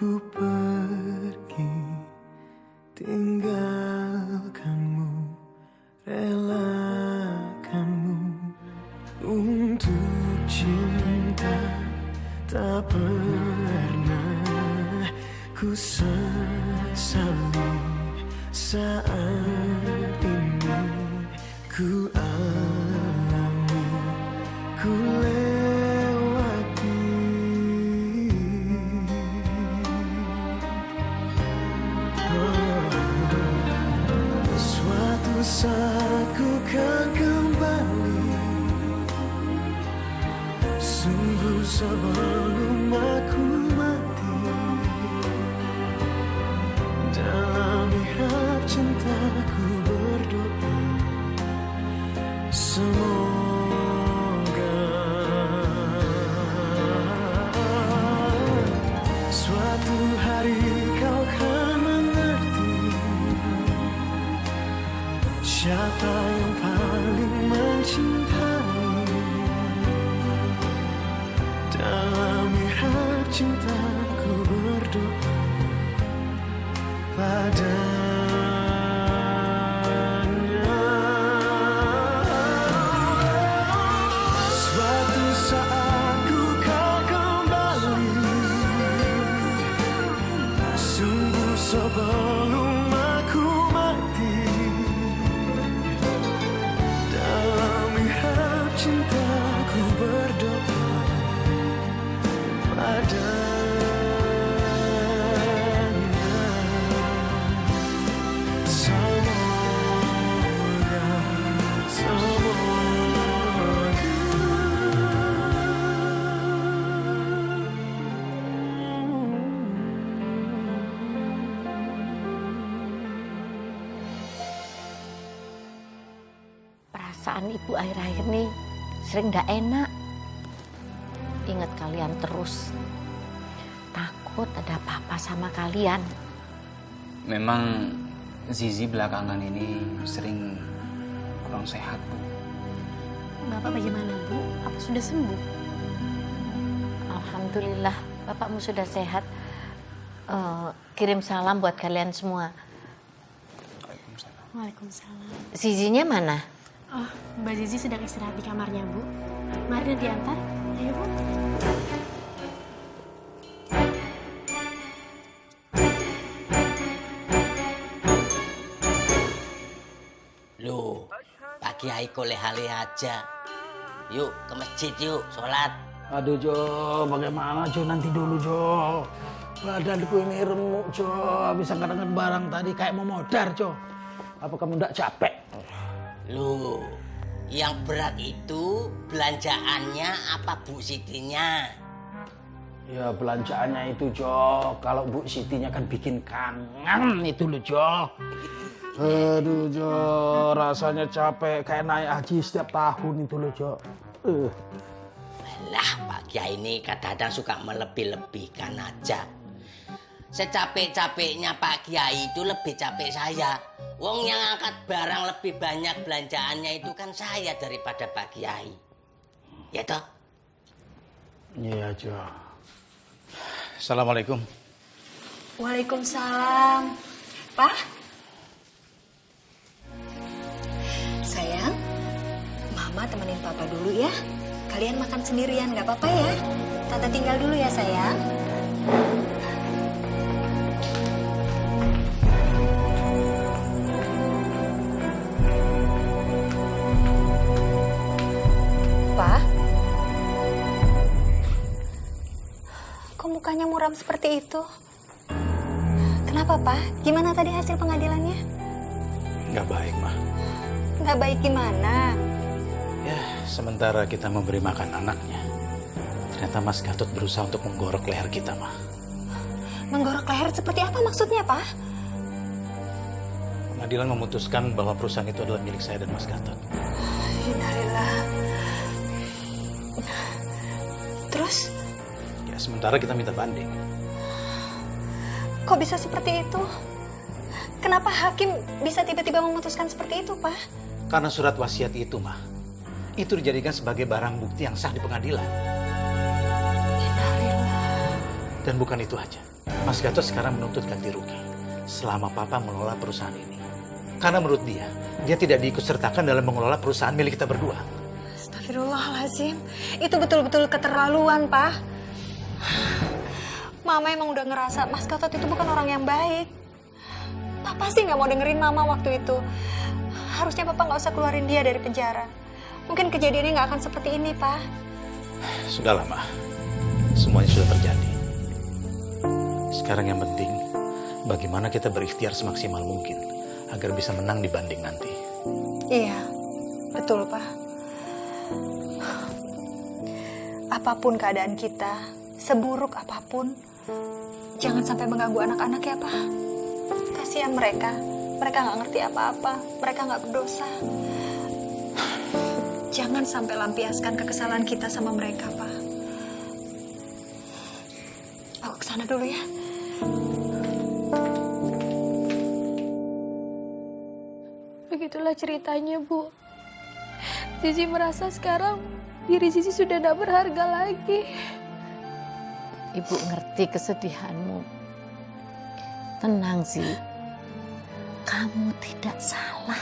Ku pergi tinggalkanmu, relakanmu untuk cinta. Tak pernah ku sesali saat ini. Ku alami, ku lewati. Suatu saat ku kan kembali, sungguh sebelum aku mati. Dalam mihrab cintaku berdoa, semoga suatu hari kau kan mengerti siapa yang paling mencintai. Dalam mihrab cintaku berdoa padanya. Suatu saat ku kan kembali, sungguh sebelum aku mati. Dalam mihrab cintaku berdoa padanya. Perasaan ibu akhir-akhir nih sering gak enak. Ingat kalian terus. Takut ada apa-apa sama kalian. Memang Zizi belakangan ini sering kurang sehat, Bu. Bapak bagaimana, Bu? Apa sudah sembuh? Alhamdulillah, bapakmu sudah sehat. Kirim salam buat kalian semua. Waalaikumsalam. Zizinya mana? Oh, Mbak Zizi sedang istirahat di kamarnya, Bu. Mari nanti antar. Ayo, Bu. Loh, Pak Kiai kok leha-leha aja. Yuk ke masjid yuk, sholat. Aduh Jo, bagaimana Jo, nanti dulu Jo. Badanku ini remuk Jo, habis angkat-angkat barang tadi kayak mau modar Jo. Apa kamu ndak capek? Loh, yang berat itu belanjaannya apa Bu Sitinya? Ya belanjaannya itu Jo, kalau Bu Sitinya kan bikin kangen itu loh Jo. Aduh Jo, rasanya capek kayak naik haji setiap tahun itu loh Jo. Lah Pak Kiai ini kadang-kadang suka melebih-lebihkan aja. Secapek-capeknya Pak Kiai itu lebih capek saya. Wong yang angkat barang lebih banyak belanjaannya itu kan saya daripada Pak Kiai. Ya toh? Iya Jo. Assalamualaikum. Waalaikumsalam. Pak? Sayang, Mama temenin Papa dulu ya. Kalian makan sendirian, gak apa-apa ya. Tante tinggal dulu ya sayang. Pak? Kok mukanya muram seperti itu? Kenapa, Pak? Gimana tadi hasil pengadilannya? Nggak baik, Ma. Nggak baik gimana? Ya, sementara kita memberi makan anaknya, ternyata Mas Gatot berusaha untuk menggorok leher kita, Ma. Menggorok leher seperti apa maksudnya, Pak? Pengadilan memutuskan bahwa perusahaan itu adalah milik saya dan Mas Gatot. Innalillah. Terus? Ya, sementara kita minta banding. Kok bisa seperti itu? Kenapa hakim bisa tiba-tiba memutuskan seperti itu, Pak? Karena surat wasiat itu, Ma, itu dijadikan sebagai barang bukti yang sah di pengadilan. Innalillah. Dan bukan itu aja. Mas Gatot sekarang menuntut ganti rugi selama papa mengelola perusahaan ini. Karena menurut dia tidak diikutsertakan dalam mengelola perusahaan milik kita berdua. Astagfirullahaladzim. Itu betul-betul keterlaluan, Pak. Mama emang udah ngerasa Mas Gatot itu bukan orang yang baik. Papa sih nggak mau dengerin Mama waktu itu. Harusnya Papa nggak usah keluarin dia dari penjara. Mungkin kejadiannya nggak akan seperti ini, Pak. Sudahlah, Ma. Semuanya sudah terjadi. Sekarang yang penting, bagaimana kita berikhtiar semaksimal mungkin agar bisa menang di banding nanti. Iya, betul, Pak. Apapun keadaan kita, seburuk apapun, jangan sampai mengganggu anak-anak ya, Pak. Kasihan mereka nggak ngerti apa-apa, mereka nggak berdosa. Jangan sampai lampiaskan kekesalan kita sama mereka, Pak. Aku kesana dulu ya. Begitulah ceritanya, Bu. Zizi merasa sekarang diri Zizi sudah tidak berharga lagi. Ibu ngerti kesedihanmu. Tenang sih. Kamu tidak salah.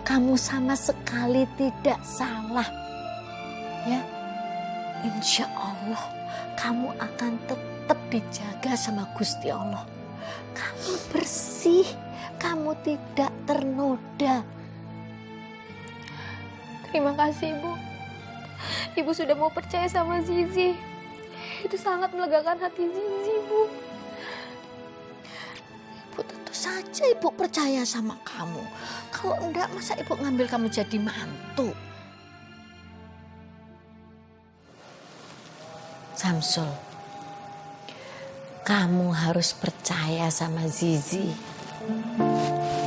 Kamu sama sekali tidak salah. Ya, insya Allah kamu akan tetap dijaga sama Gusti Allah. Kamu bersih, kamu tidak ternoda. Terima kasih, Bu. Ibu sudah mau percaya sama Zizi. Itu sangat melegakan hati Zizi, Bu. Ibu tentu saja ibu percaya sama kamu. Kalau enggak, masa ibu ngambil kamu jadi mantu? Samsul, kamu harus percaya sama Zizi.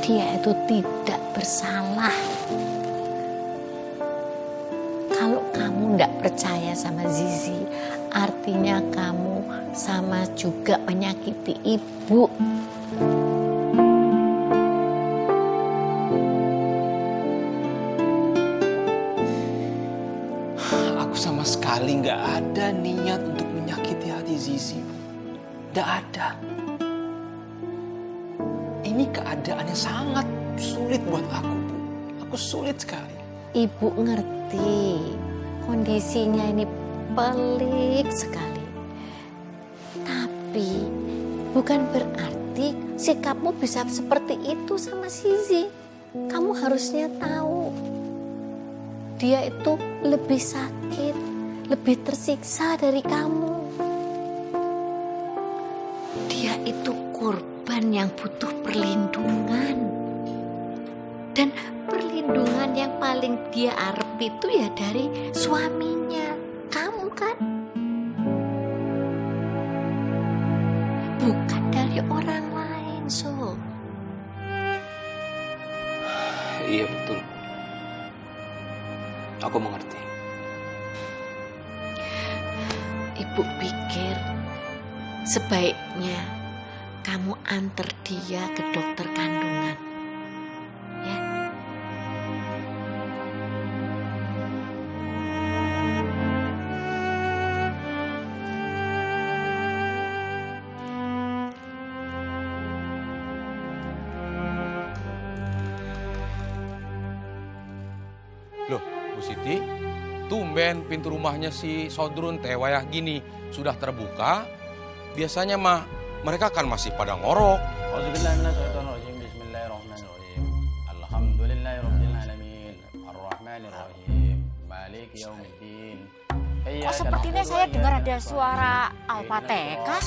Dia itu tidak bersalah. Kalau kamu enggak percaya sama Zizi, artinya kamu sama juga menyakiti ibu. Aku sama sekali nggak ada niat untuk menyakiti hati Zizi. Nggak ada. Ini keadaan yang sangat sulit buat aku, Bu. Aku sulit sekali. Ibu ngerti kondisinya ini pelik sekali. Tapi bukan berarti sikapmu bisa seperti itu sama Zizi. Kamu harusnya tahu. Dia itu lebih sakit, lebih tersiksa dari kamu. Dia itu korban yang butuh perlindungan. Dan perlindungan yang paling dia harap itu ya dari suaminya. Kamu kan? Bukan dari orang lain, So. Iya betul. Aku mengerti. Ibu pikir sebaiknya kamu antar dia ke dokter kandungan. Ya. Loh, Bu Siti, tumben pintu rumahnya si Sodrun teh wayah gini sudah terbuka. Biasanya mah mereka kan masih pada ngorok. Auzubillahiminasyaitonirrajim. Bismillahirrahmanirrahim. Alhamdulillahirabbil alamin. Arrahmanirrahim. Maliki yaumiddin. Kok sepertinya saya dengar ada suara Al-Fatihah?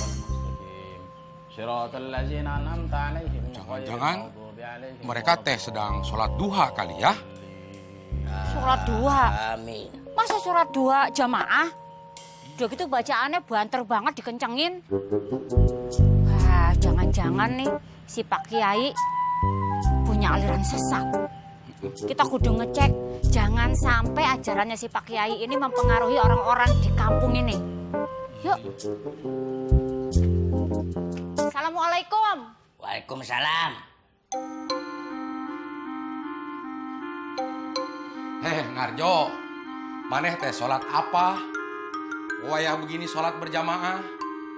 Jangan-jangan mereka teh sedang sholat duha kali ya? Sholat duha? Amin. Masa sholat duha jamaah? Udah gitu bacaannya banter banget dikencengin. Wah, jangan-jangan nih si Pak Kiai punya aliran sesat. Kita kudu ngecek, jangan sampai ajarannya si Pak Kiai ini mempengaruhi orang-orang di kampung ini. Yuk. Assalamualaikum. Waalaikumsalam. Ngarjo, maneh teh sholat apa? Wayah begini sholat berjamaah?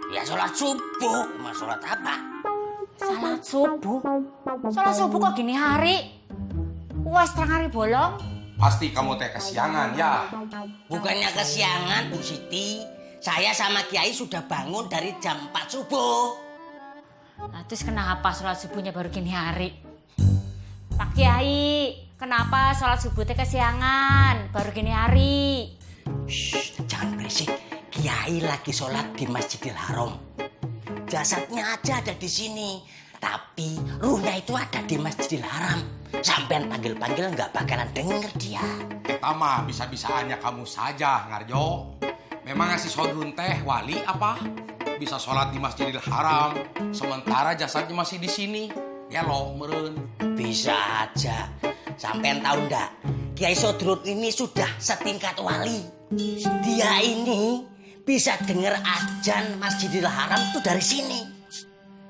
Ya sholat subuh. Emang sholat apa? Salat subuh? Salat subuh kok gini hari? Wes terang hari bolong? Pasti kamu teh kesiangan ya. Bukannya kesiangan, Bu Siti. Saya sama Kiai sudah bangun dari jam 4 subuh. Nah, terus kenapa sholat subuhnya baru gini hari? Pak Kiai, kenapa sholat subuh teh kesiangan baru gini hari? Shh, jangan berisik. Kiai lagi sholat di Masjidil Haram. Jasadnya aja ada di sini, tapi ruhnya itu ada di Masjidil Haram. Sampean panggil-panggil nggak bakalan denger dia. Mah bisa-bisaannya kamu saja, Ngarjo. Memang si Sodrun teh wali apa? Bisa sholat di Masjidil Haram, sementara jasadnya masih di sini. Ya loh, meren. Bisa aja. Sampean tahu ndak? Kiai Sodrun ini sudah setingkat wali. Dia ini bisa dengar azan Masjidil Haram tuh dari sini.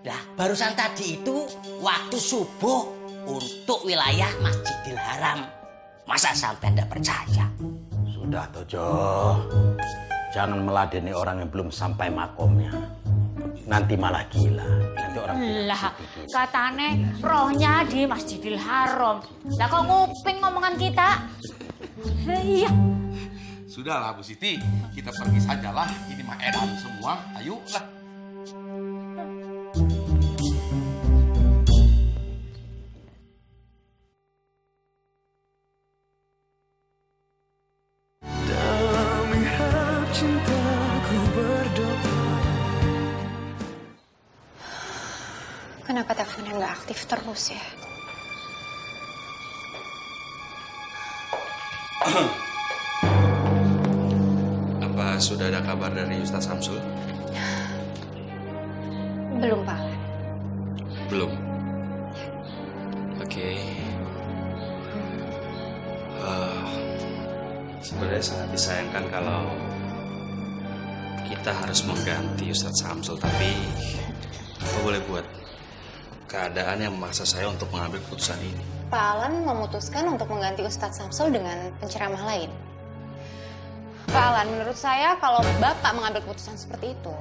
Nah, barusan tadi itu waktu subuh untuk wilayah Masjidil Haram. Masa sampai ndak percaya? Sudah Tojo, jangan meladeni orang yang belum sampai makomnya. Nanti malah gila. Nanti orang Lah, katane rohnya di Masjidil Haram. Lah kok nguping ngomongan kita? Iya. Sudahlah Bu Siti, kita pergi sajalah. Ini mah edan semua. Ayo lah. Dalam mihrab cintaku berdoa. Kenapa teleponnya nggak aktif terus ya? Apa sudah ada kabar dari Ustaz Samsul? Belum, Pak. Belum. Oke. Sebenarnya sangat disayangkan kalau kita harus mengganti Ustaz Samsul, tapi apa boleh buat? Keadaan yang memaksa saya untuk mengambil keputusan ini. Pak Alan memutuskan untuk mengganti Ustadz Samsul dengan penceramah lain. Pak Alan, menurut saya kalau Bapak mengambil keputusan seperti itu,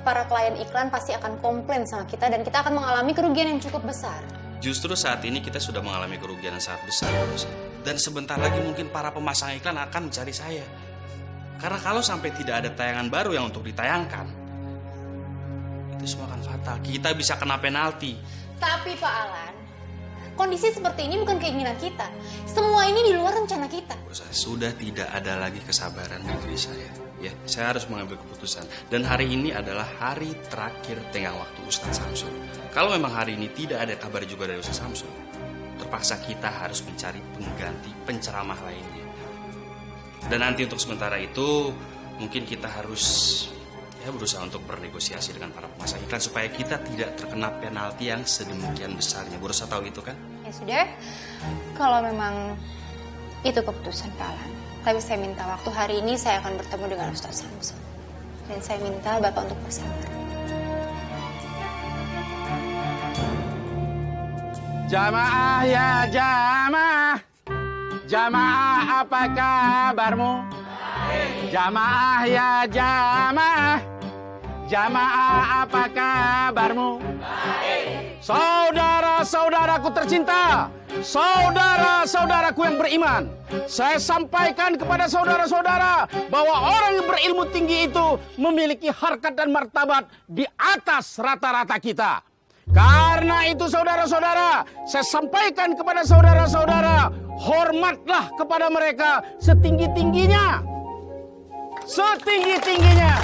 para klien iklan pasti akan komplain sama kita dan kita akan mengalami kerugian yang cukup besar. Justru saat ini kita sudah mengalami kerugian yang sangat besar, dan sebentar lagi mungkin para pemasang iklan akan mencari saya. Karena kalau sampai tidak ada tayangan baru yang untuk ditayangkan, itu semua akan fatal. Kita bisa kena penalti. Tapi Pak Alan, kondisi seperti ini bukan keinginan kita. Semua ini di luar rencana kita. Sudah tidak ada lagi kesabaran di diri saya. Ya, saya harus mengambil keputusan. Dan hari ini adalah hari terakhir tenggang waktu Ustadz Samsul. Kalau memang hari ini tidak ada kabar juga dari Ustadz Samsul, terpaksa kita harus mencari pengganti penceramah lainnya. Dan nanti untuk sementara itu, mungkin kita harus berusaha untuk bernegosiasi dengan para pemasang iklan supaya kita tidak terkena penalti yang sedemikian besarnya. Berusaha tahu itu kan? Ya sudah, kalau memang itu keputusan Pak Alan. Tapi saya minta waktu hari ini saya akan bertemu dengan Ustadz Samsul. Dan saya minta Bapak untuk bersabar. Jamaah ya jamaah. Jamaah apa kabarmu? Jamaah ya jamaah. Jamaah apa kabarmu? Saudara-saudaraku tercinta, saudara-saudaraku yang beriman, saya sampaikan kepada saudara-saudara bahwa orang yang berilmu tinggi itu memiliki harkat dan martabat di atas rata-rata kita. Karena itu saudara-saudara, saya sampaikan kepada saudara-saudara, hormatlah kepada mereka setinggi-tingginya. Setinggi-tingginya.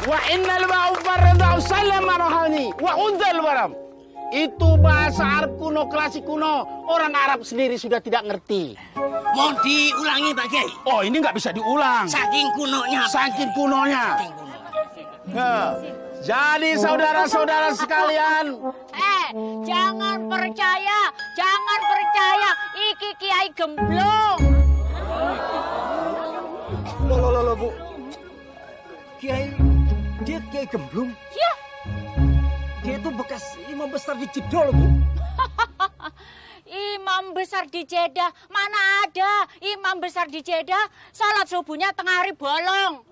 Wa innal ba'ufarrada sallama rohani wa undal baram. Itu bahasa Arab kuno, klasik kuno. Orang Arab sendiri sudah tidak ngerti. Mau diulangi Pak Kiai? Oh, ini nggak bisa diulang. Saking kunonya. Saking kunonya. Jadi saudara-saudara sekalian, Jangan percaya, iki Kiai gemblong. Loh, Bu. Kiai, dia Kiai gemblung? Ya. Dia itu bekas imam besar di Jeddah, Bu. Imam besar di Jeddah? Mana ada imam besar di Jeddah? Salat subuhnya tengah hari bolong.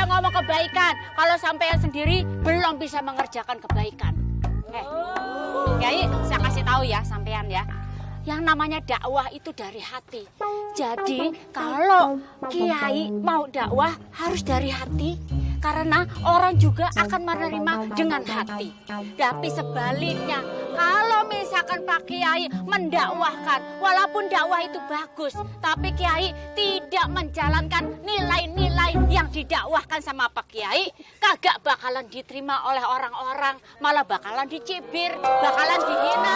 bisa ngomong kebaikan kalau sampean sendiri belum bisa mengerjakan kebaikan. Kiai, saya kasih tahu ya sampean ya. Yang namanya dakwah itu dari hati. Jadi kalau kiai mau dakwah harus dari hati. Karena orang juga akan menerima dengan hati. Tapi sebaliknya, kalau misalkan Pak Kiai mendakwahkan, walaupun dakwah itu bagus, tapi Kiai tidak menjalankan nilai-nilai yang didakwahkan sama Pak Kiai, kagak bakalan diterima oleh orang-orang, malah bakalan dicibir, bakalan dihina.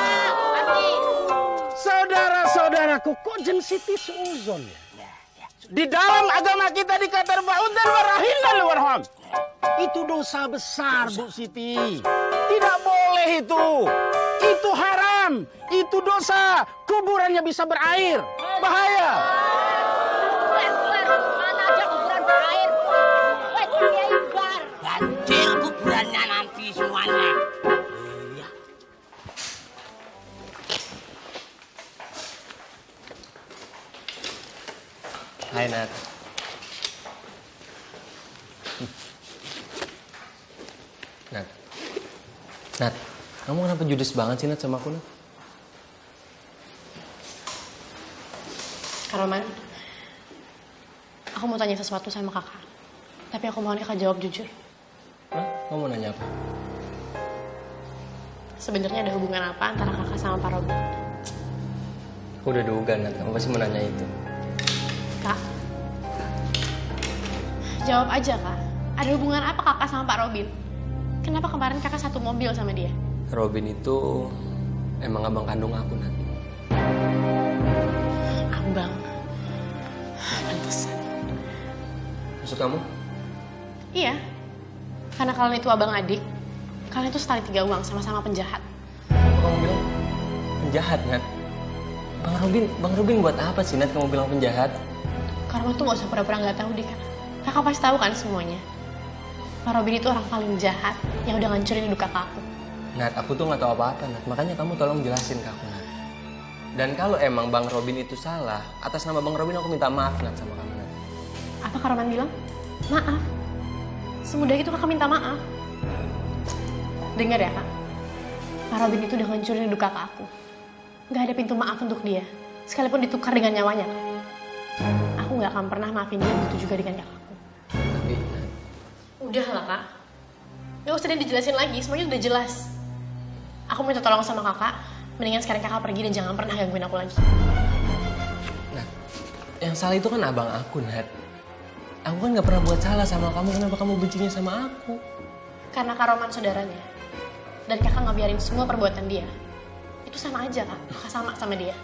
Nanti. Saudara-saudaraku, kok jeng Siti seuzon ya? Di dalam agama kita dikatakan ba'ud dan warahin dan warham. Itu dosa besar, Bu Siti. Tidak boleh itu. Itu haram. Itu dosa. Kuburannya bisa berair. Bahaya. Mana ada kuburan berair? Weh, Kiai bar. Banjir kuburannya nanti semuanya. Iya. Hai Nat. Nat, kamu kenapa judes banget sih Nat sama aku Nat? Kak Roman, aku mau tanya sesuatu sama kakak. Tapi aku mohon kakak jawab jujur. Hah? Kamu mau nanya apa? Sebenarnya ada hubungan apa antara kakak sama Pak Robin? Aku udah duga Nat, kamu pasti mau nanya itu. Kak, jawab aja Kak. Ada hubungan apa kakak sama Pak Robin? Kenapa kemarin kakak satu mobil sama dia? Robin itu emang abang kandung aku Nat. Abang? Pantesan. Maksud kamu? Iya. Karena kalian itu abang adik, kalian itu setali 3 uang, sama-sama penjahat. Apa kamu bilang penjahat Nat? Bang Robin buat apa sih Nat kamu bilang penjahat? Karena tuh gak usah pura-pura gak tahu deh kan. Kakak pasti tahu kan semuanya. Pak Robin itu orang paling jahat yang udah ngancurin hidup kakak aku. Nat, aku tuh gak tahu apa-apa Nat. Makanya kamu tolong jelasin ke aku Nat. Dan kalau emang Bang Robin itu salah, atas nama Bang Robin aku minta maaf Nat sama kamu Nat. Apa Kak Roman bilang? Maaf. Semudah itu kakak minta maaf. Dengar ya Kak. Pak Robin itu udah ngancurin hidup kakak aku. Gak ada pintu maaf untuk dia. Sekalipun ditukar dengan nyawanya Kak. Aku gak akan pernah maafin dia, begitu juga dengan kakakku. Tapi Udah lah Kak. Gak usah dijelasin lagi, semuanya udah jelas. Aku minta tolong sama kakak. Mendingan sekarang kakak pergi dan jangan pernah gangguin aku lagi. Nat, yang salah itu kan abang aku Nat. Aku kan gak pernah buat salah sama kamu, kenapa kamu bencinya sama aku? Karena Kak Roman saudaranya. Dan kakak gak biarin semua perbuatan dia. Itu sama aja Kak, kakak sama dia.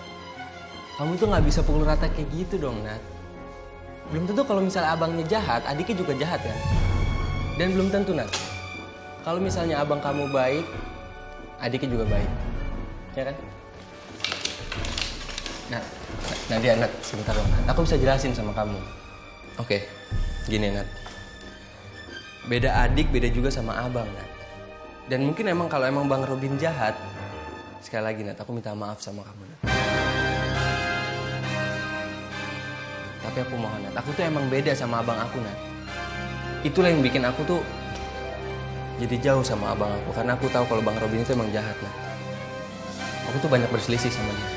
Kamu tuh gak bisa pukul rata kayak gitu dong Nat. Belum tentu kalau misalnya abangnya jahat, adiknya juga jahat kan? Dan belum tentu Nat, kalau misalnya abang kamu baik, adiknya juga baik. Ya kan? Nadia, Nat, sebentar dong Nat. Aku bisa jelasin sama kamu. Oke, gini Nat. Beda adik, beda juga sama abang Nat. Dan mungkin emang kalau emang Bang Robin jahat, sekali lagi Nat, aku minta maaf sama kamu Nat. Tapi aku mohon Nat, aku tuh emang beda sama abang aku Nat. Itulah yang bikin aku tuh jadi jauh sama abang aku. Karena aku tahu kalau Bang Robin itu emang jahat Nat. Aku tuh banyak berselisih sama dia.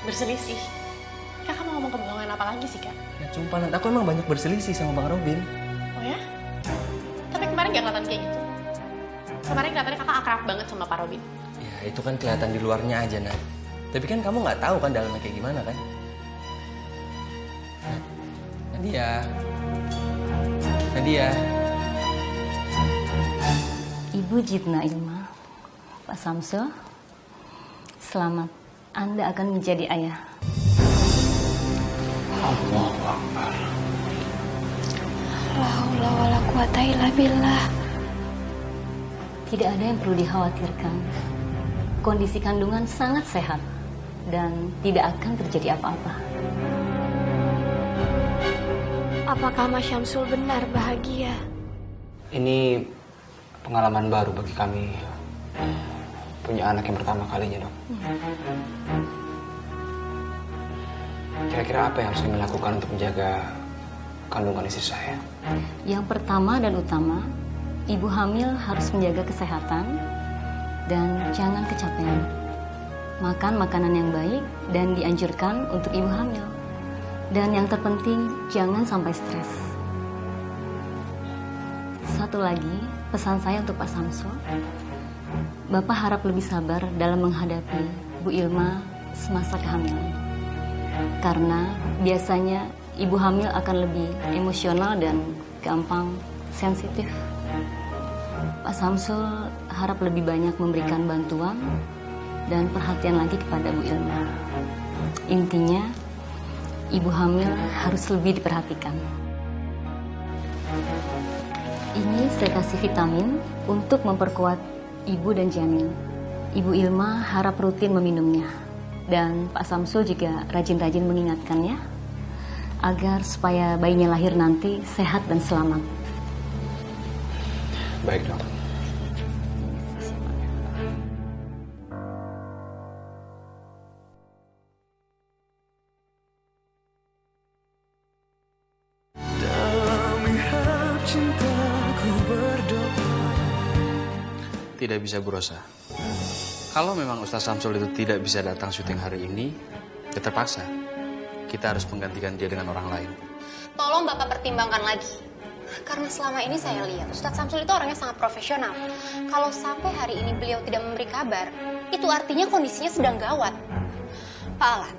Berselisih? Kakak mau ngomong kebohongan apa lagi sih Kak? Ya sumpah Nat, aku emang banyak berselisih sama Bang Robin. Oh ya? Tapi kemarin gak kelihatan kayak gitu. Kemarin kelihatannya kakak akrab banget sama Pak Robin. Ya itu kan kelihatan di luarnya aja Nat. Tapi kan kamu nggak tahu kan dalamnya kayak gimana kan? Nadia. Ibu Jitna Ilma, Pak Samsul, selamat. Anda akan menjadi ayah. Allahu Akbar. La haula wala quwata illa billah. Tidak ada yang perlu dikhawatirkan. Kondisi kandungan sangat sehat dan tidak akan terjadi apa-apa. Apakah Mas Syamsul benar bahagia? Ini pengalaman baru bagi kami. Punya anak yang pertama kalinya, Dok. Kira-kira apa yang harus kami lakukan untuk menjaga kandungan istri saya? Yang pertama dan utama, ibu hamil harus menjaga kesehatan dan jangan kecapean. Makan makanan yang baik dan dianjurkan untuk ibu hamil. Dan yang terpenting, jangan sampai stres. Satu lagi, pesan saya untuk Pak Samsul. Bapak harap lebih sabar dalam menghadapi Bu Ilma semasa kehamilan. Karena biasanya ibu hamil akan lebih emosional dan gampang sensitif. Pak Samsul harap lebih banyak memberikan bantuan dan perhatian lagi kepada Bu Ilma. Intinya, ibu hamil harus lebih diperhatikan. Ini saya kasih vitamin untuk memperkuat ibu dan janin. Ibu Ilma harap rutin meminumnya. Dan Pak Samsul juga rajin-rajin mengingatkannya agar supaya bayinya lahir nanti sehat dan selamat. Baik, dokter. Tidak bisa, Bu Rosa. Kalau memang Ustaz Samsul itu tidak bisa datang syuting hari ini, ya terpaksa. Kita harus menggantikan dia dengan orang lain. Tolong Bapak pertimbangkan lagi. Karena selama ini saya lihat Ustadz Samsul itu orangnya sangat profesional. Kalau sampai hari ini beliau tidak memberi kabar, itu artinya kondisinya sedang gawat. Pak Alan,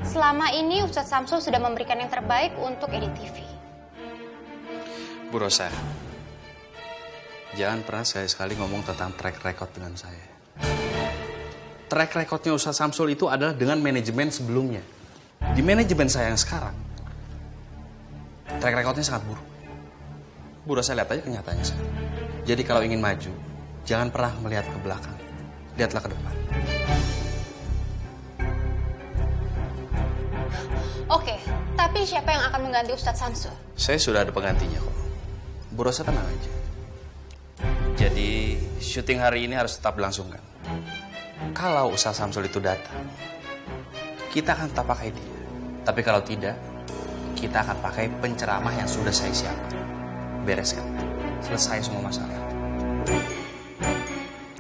selama ini Ustadz Samsul sudah memberikan yang terbaik untuk EDTV. Bu Rosa, jangan pernah sekali-sekali ngomong tentang track record dengan saya. Track recordnya Ustadz Samsul itu adalah dengan manajemen sebelumnya. Di manajemen saya yang sekarang, track recordnya sangat buruk. Bu Rosa lihat aja kenyataannya sekarang. Jadi kalau ingin maju, jangan pernah melihat ke belakang. Lihatlah ke depan. Oke, tapi siapa yang akan mengganti Ustadz Samsul? Saya sudah ada penggantinya kok. Bu Rosa tenang aja. Jadi syuting hari ini harus tetap dilangsungkan. Kalau Ustadz Samsul itu datang, kita akan tetap pakai dia. Tapi kalau tidak, kita akan pakai penceramah yang sudah saya siapkan. Bereskan. Selesai semua masalah.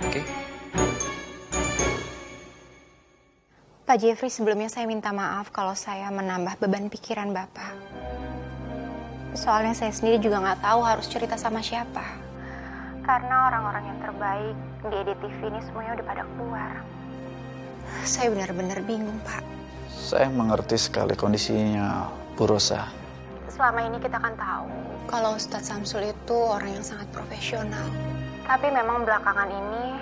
Oke? Pak Jeffrey, sebelumnya saya minta maaf kalau saya menambah beban pikiran Bapak. Soalnya saya sendiri juga nggak tahu harus cerita sama siapa. Karena orang-orang yang terbaik di EDTV ini semuanya udah pada keluar. Saya benar-benar bingung, Pak. Saya mengerti sekali kondisinya Bu Rosa. Selama ini kita kan tahu kalau Ustadz Samsul itu orang yang sangat profesional. Tapi memang belakangan ini,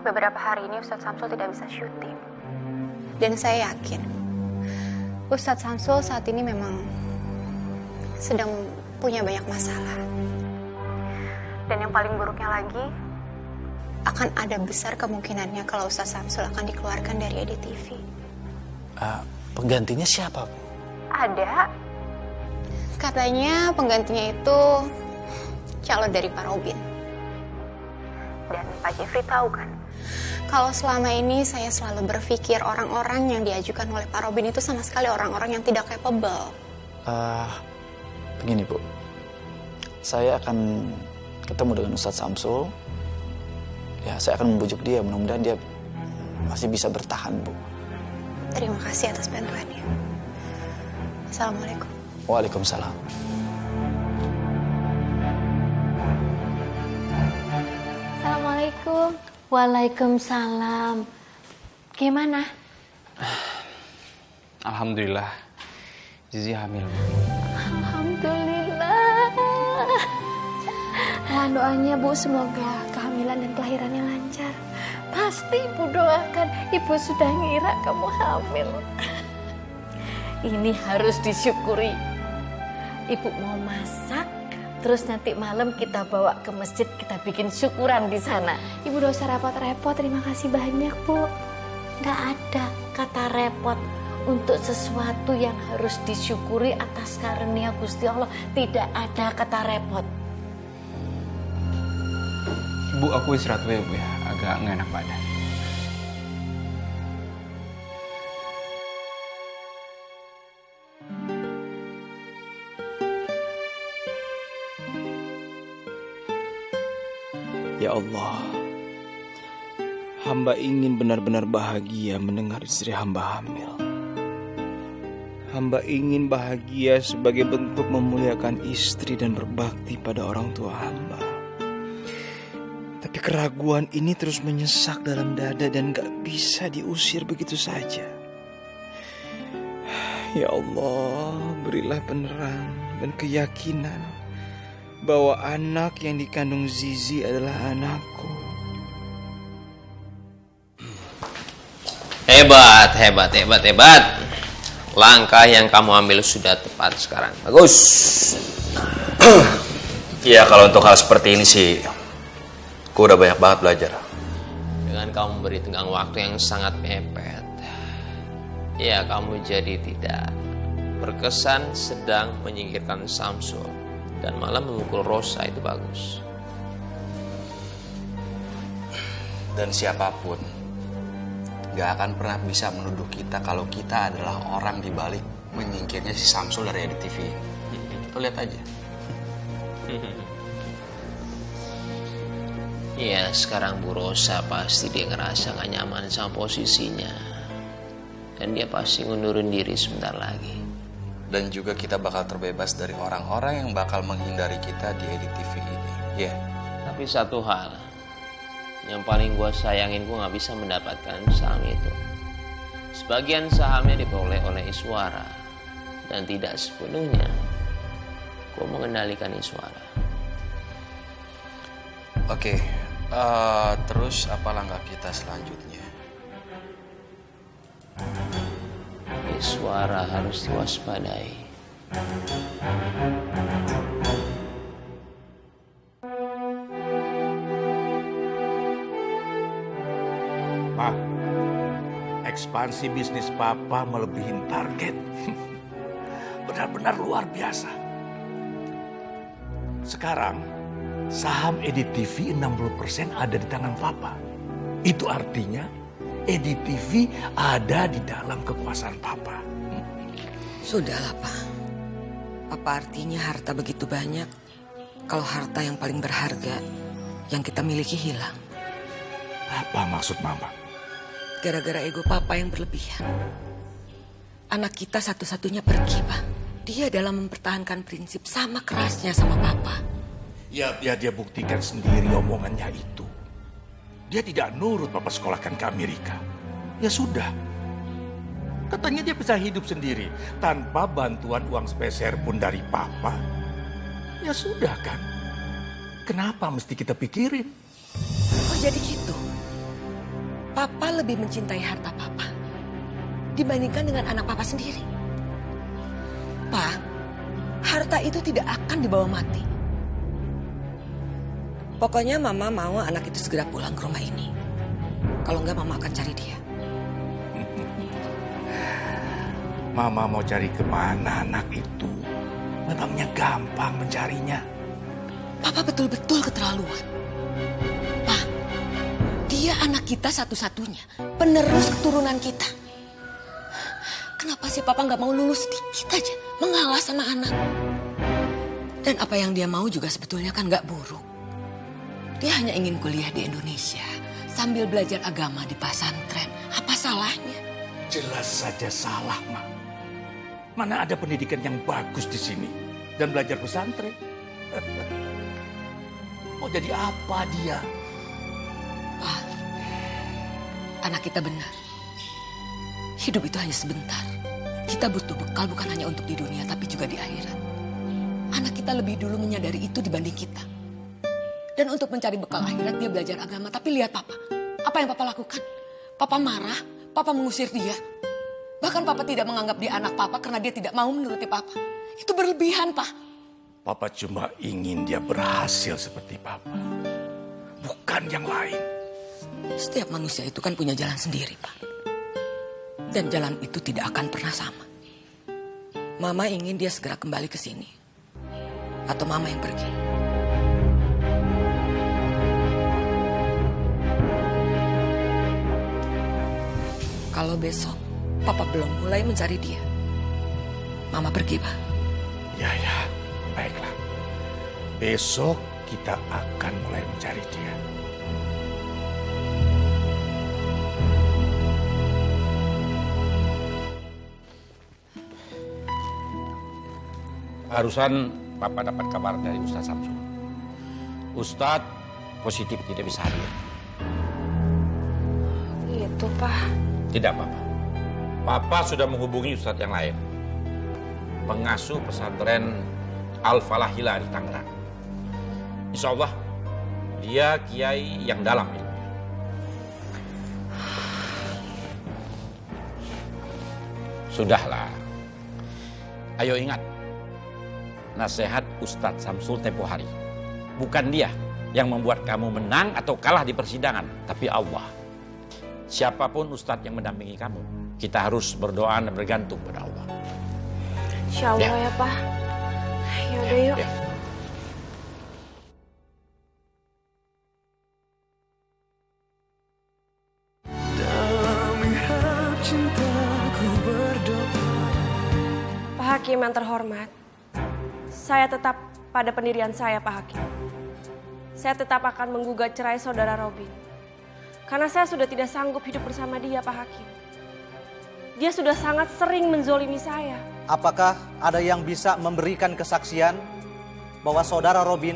beberapa hari ini Ustadz Samsul tidak bisa syuting. Dan saya yakin, Ustadz Samsul saat ini memang sedang punya banyak masalah. Dan yang paling buruknya lagi, akan ada besar kemungkinannya kalau Ustadz Samsul akan dikeluarkan dari EDTV. Penggantinya siapa, Bu? Ada. Katanya penggantinya itu calon dari Pak Robin. Dan Pak Jeffrey tahu kan, kalau selama ini saya selalu berpikir orang-orang yang diajukan oleh Pak Robin itu sama sekali orang-orang yang tidak capable. Begini, Bu. Saya akan ketemu dengan Ustadz Samsul. Ya, saya akan membujuk dia. Mudah-mudahan dia masih bisa bertahan, Bu. Terima kasih atas bantuannya. Assalamualaikum. Waalaikumsalam. Assalamualaikum. Waalaikumsalam. Gimana? Alhamdulillah, Zizi hamil. Alhamdulillah. Mohon doanya Bu, semoga kehamilan dan kelahirannya lancar. Pasti Ibu doakan, Ibu sudah ngira kamu hamil. Ini harus disyukuri. Ibu mau masak, terus nanti malam kita bawa ke masjid, kita bikin syukuran di sana. Ibu dosa repot-repot, terima kasih banyak Bu. Nggak ada kata repot. Untuk sesuatu yang harus disyukuri atas karunia Gusti Allah, tidak ada kata repot. Bu, aku istirahat dulu ya, Bu ya. Agak nggak enak badan. Ya Allah, hamba ingin benar-benar bahagia mendengar istri hamba hamil. Hamba ingin bahagia sebagai bentuk memuliakan istri dan berbakti pada orang tua hamba. Tapi keraguan ini terus menyesak dalam dada dan gak bisa diusir begitu saja. Ya Allah, berilah penerang dan keyakinan bahwa anak yang dikandung Zizi adalah anakku. Hebat, hebat, hebat, hebat. Langkah yang kamu ambil sudah tepat sekarang. Bagus. Ya kalau untuk hal seperti ini sih, aku udah banyak banget belajar. Dengan kamu beri tenggang waktu yang sangat mepet, ya kamu jadi tidak berkesan sedang menyingkirkan Samsul dan malah memukul Rosa. Itu bagus. Dan siapapun gak akan pernah bisa menuduh kita kalau kita adalah orang di balik menyingkirnya si Samsul dari Edit TV. Tuh lihat aja. Ya sekarang Bu Rosa pasti dia ngerasa gak nyaman sama posisinya. Dan dia pasti ngundurin diri sebentar lagi. Dan juga kita bakal terbebas dari orang-orang yang bakal menghindari kita di Edit TV ini. Ya. Tapi satu hal yang paling gue sayangin, gue gak bisa mendapatkan saham itu. Sebagian sahamnya diperoleh oleh Iswara. Dan tidak sepenuhnya gue mengendalikan Iswara. Oke, terus apa langkah kita selanjutnya? Iswara harus diwaspadai. Pak, ekspansi bisnis Papa melebihi target. Benar-benar luar biasa. Sekarang, saham Edit TV 60% ada di tangan Papa. Itu artinya Edit TV ada di dalam kekuasaan Papa. Sudahlah, Pak. Apa artinya harta begitu banyak kalau harta yang paling berharga yang kita miliki hilang? Apa maksud Mama? Gara-gara ego Papa yang berlebihan. Anak kita satu-satunya pergi, Pak. Dia dalam mempertahankan prinsip sama kerasnya sama Papa. Ya, dia buktikan sendiri omongannya itu. Dia tidak nurut Papa sekolahkan ke Amerika. Ya sudah. Katanya dia bisa hidup sendiri tanpa bantuan uang speser pun dari Papa. Ya sudah kan. Kenapa mesti kita pikirin? Oh jadi gitu. Papa lebih mencintai harta Papa dibandingkan dengan anak Papa sendiri. Pak, harta itu tidak akan dibawa mati. Pokoknya Mama mau anak itu segera pulang ke rumah ini. Kalau enggak Mama akan cari dia. Mama mau cari kemana anak itu? Memangnya gampang mencarinya. Papa betul-betul keterlaluan. Pak, dia anak kita satu-satunya, penerus keturunan kita. Kenapa sih Papa nggak mau lulus sedikit aja, mengalah sama anak? Dan apa yang dia mau juga sebetulnya kan nggak buruk. Dia hanya ingin kuliah di Indonesia sambil belajar agama di pesantren. Apa salahnya? Jelas saja salah, Ma. Mana ada pendidikan yang bagus di sini dan belajar pesantren? Mau jadi apa dia? Pak, anak kita benar. Hidup itu hanya sebentar. Kita butuh bekal bukan hanya untuk di dunia tapi juga di akhirat. Anak kita lebih dulu menyadari itu dibanding kita. Dan untuk mencari bekal akhirat dia belajar agama. Tapi lihat Papa, apa yang Papa lakukan? Papa marah, Papa mengusir dia. Bahkan Papa tidak menganggap dia anak Papa karena dia tidak mau menuruti Papa. Itu berlebihan, Pak. Papa cuma ingin dia berhasil seperti Papa. Bukan yang lain. Setiap manusia itu kan punya jalan sendiri, Pak. Dan jalan itu tidak akan pernah sama. Mama ingin dia segera kembali ke sini. Atau Mama yang pergi. Kalau besok Papa belum mulai mencari dia, Mama pergi, Pak. Ya, baiklah. Besok kita akan mulai mencari dia. Barusan Papa dapat kabar dari Ustadz Samsul. Ustadz positif tidak bisa hadir. Itu, Pak. Tidak, Papa. Papa sudah menghubungi Ustadz yang lain. Pengasuh pesantren Al-Falahila di Tangerang. Insya Allah, dia kiai yang dalam ilmunya. Sudahlah. Ayo ingat, nasihat Ustadz Samsul tempo hari. Bukan dia yang membuat kamu menang atau kalah di persidangan, tapi Allah. Siapapun Ustadz yang mendampingi kamu, kita harus berdoa dan bergantung pada Allah. Insya Allah ya, Pak. Yaudah yuk. Ya. Pak Hakim yang terhormat, saya tetap pada pendirian saya, Pak Hakim. Saya tetap akan menggugat cerai saudara Robin. Karena saya sudah tidak sanggup hidup bersama dia, Pak Hakim. Dia sudah sangat sering menzolimi saya. Apakah ada yang bisa memberikan kesaksian bahwa saudara Robin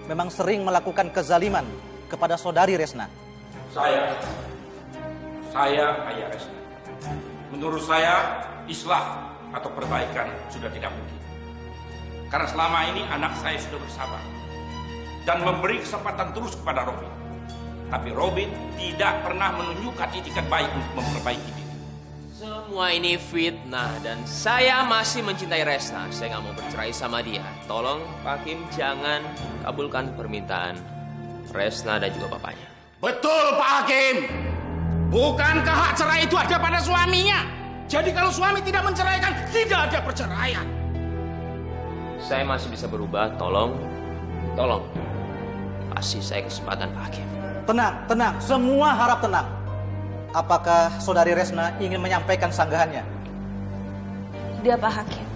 memang sering melakukan kezaliman kepada saudari Resna? Saya Ayah Resna. Menurut saya, islah atau perbaikan sudah tidak mungkin. Karena selama ini anak saya sudah bersabar dan memberi kesempatan terus kepada Robin. Tapi Robin tidak pernah menunjukkan itikat baik untuk memperbaiki diri. Semua ini fitnah dan saya masih mencintai Resna. Saya nggak mau bercerai sama dia. Tolong Pak Hakim jangan kabulkan permintaan Resna dan juga bapaknya. Betul Pak Hakim. Bukankah hak cerai itu ada pada suaminya? Jadi kalau suami tidak menceraikan, tidak ada perceraian. Saya masih bisa berubah. Tolong kasih saya kesempatan Pak Hakim. Tenang. Semua harap tenang. Apakah saudari Resna ingin menyampaikan sanggahannya? Tidak, Pak Hakim.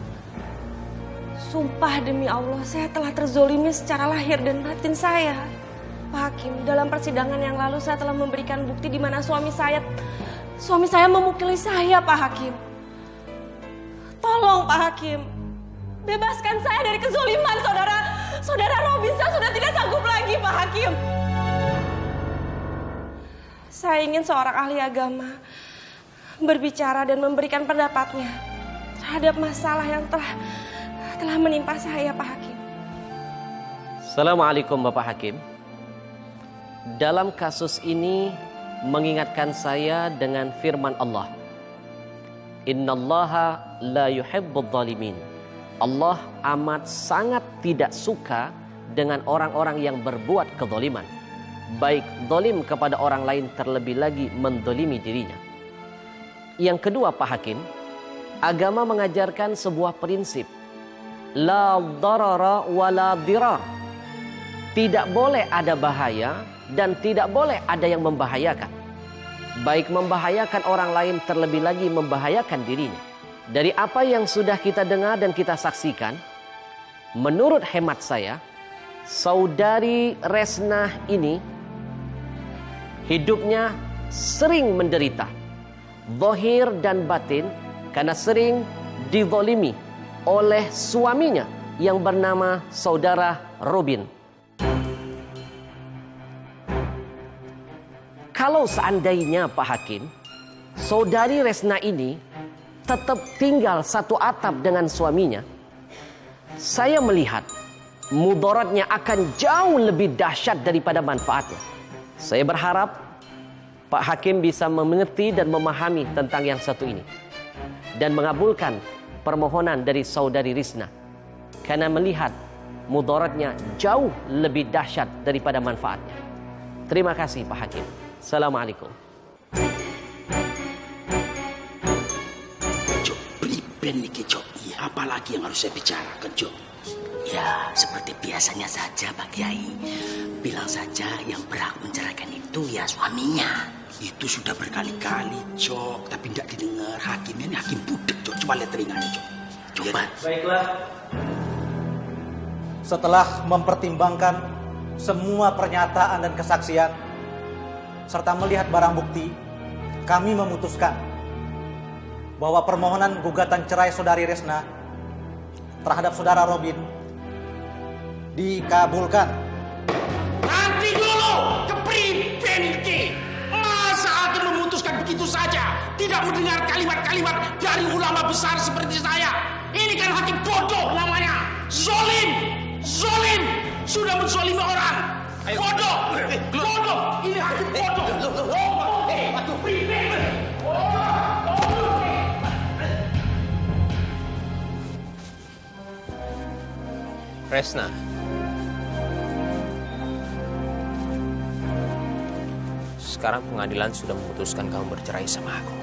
Sumpah demi Allah, saya telah terzolimi secara lahir dan batin saya. Pak Hakim, dalam persidangan yang lalu saya telah memberikan bukti di mana suami saya memukuli saya, Pak Hakim. Tolong, Pak Hakim. Bebaskan saya dari kezoliman saudara Robin. Saya sudah tidak sanggup lagi, Pak Hakim. Saya ingin seorang ahli agama berbicara dan memberikan pendapatnya terhadap masalah yang telah menimpa saya, Pak Hakim. Assalamualaikum Bapak Hakim. Dalam kasus ini mengingatkan saya dengan firman Allah. Innallaha la yuhibbudz zalimin. Allah amat sangat tidak suka dengan orang-orang yang berbuat kezaliman. Baik zalim kepada orang lain terlebih lagi menzalimi dirinya. Yang kedua Pak Hakim, agama mengajarkan sebuah prinsip. La darara wa la dirar. Tidak boleh ada bahaya dan tidak boleh ada yang membahayakan. Baik membahayakan orang lain terlebih lagi membahayakan dirinya. Dari apa yang sudah kita dengar dan kita saksikan, menurut hemat saya, saudari Resna ini hidupnya sering menderita, zahir dan batin, karena sering dizalimi oleh suaminya yang bernama saudara Robin. Kalau seandainya Pak Hakim, saudari Resna ini tetap tinggal satu atap dengan suaminya, saya melihat mudaratnya akan jauh lebih dahsyat daripada manfaatnya. Saya berharap Pak Hakim bisa mengerti dan memahami tentang yang satu ini dan mengabulkan permohonan dari saudari Resna, karena melihat mudaratnya jauh lebih dahsyat daripada manfaatnya. Terima kasih Pak Hakim. Assalamualaikum. Jo, beriben nih Jo. Ya, apalagi yang harus saya bicarakan Jo? Ya, seperti biasanya saja Pak Kiai. Bilang saja yang berhak menceraikan itu ya suaminya. Itu sudah berkali-kali Jok, tapi tidak didengar. Hakimnya ini hakim budek Jok. Coba lihat telinganya Jok. Coba. Baiklah. Setelah mempertimbangkan semua pernyataan dan kesaksian, serta melihat barang bukti, kami memutuskan bahwa permohonan gugatan cerai saudari Resna terhadap saudara Robin dikabulkan. Nanti dulu, kepriben iki. Masa hakim memutuskan begitu saja, tidak mendengar kalimat-kalimat dari ulama besar seperti saya? Ini kan hakim bodoh namanya. Zolim, sudah menzolimi orang. Bodoh, bodoh. Ini hakim bodoh. Aduh, priben. Resna, sekarang pengadilan sudah memutuskan kamu bercerai sama aku.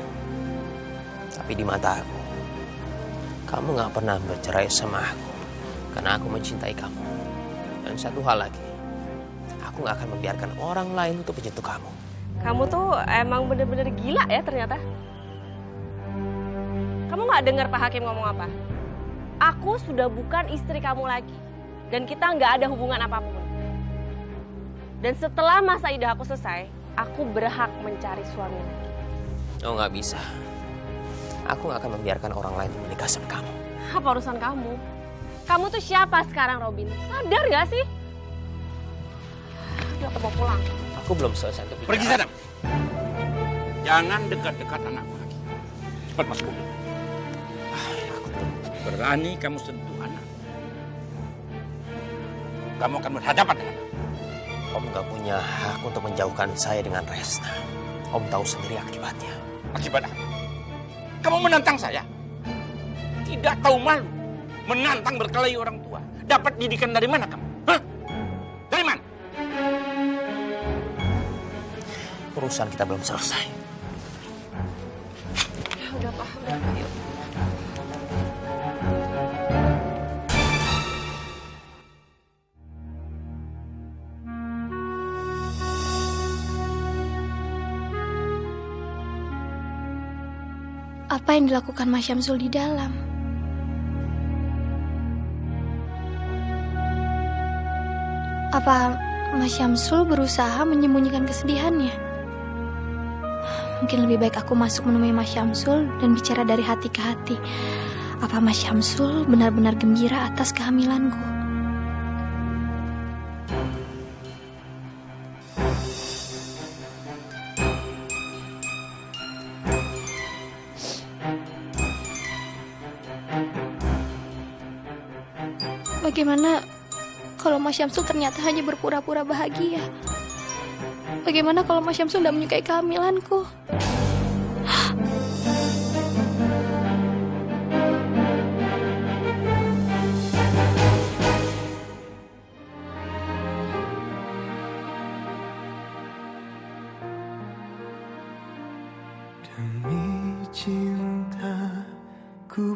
Tapi di mata aku, kamu gak pernah bercerai sama aku karena aku mencintai kamu. Dan satu hal lagi, aku gak akan membiarkan orang lain untuk menyentuh kamu. Kamu tuh emang bener-bener gila ya ternyata. Kamu gak dengar Pak Hakim ngomong apa? Aku sudah bukan istri kamu lagi. Dan kita nggak ada hubungan apapun. Dan setelah masa idah aku selesai, aku berhak mencari suami lagi. Oh, nggak bisa. Aku nggak akan membiarkan orang lain menikah sama kamu. Apa urusan kamu? Kamu tuh siapa sekarang, Robin? Sadar nggak sih? Aduh, aku mau pulang. Aku belum selesai untuk bicara. Pergi sana. Jangan dekat-dekat anakku lagi. Cepat masuk mobil. Berani kamu sentuh anak, kamu akan berhadapan dengan aku. Om gak punya hak untuk menjauhkan saya dengan Resna. Om tahu sendiri akibatnya. Akibat apa? Kamu menantang saya? Tidak tahu malu. Menantang berkelahi orang tua. Dapat didikan dari mana kamu? Hah? Dari mana? Urusan kita belum selesai. Udah paham, udah yuk. Apa yang dilakukan Mas Syamsul di dalam? Apa Mas Syamsul berusaha menyembunyikan kesedihannya? Mungkin lebih baik aku masuk menemui Mas Syamsul dan bicara dari hati ke hati. Apa Mas Syamsul benar-benar gembira atas kehamilanku? Bagaimana kalau Mas Syamsul ternyata hanya berpura-pura bahagia? Bagaimana kalau Mas Syamsul tidak menyukai kehamilanku? Demi cinta ku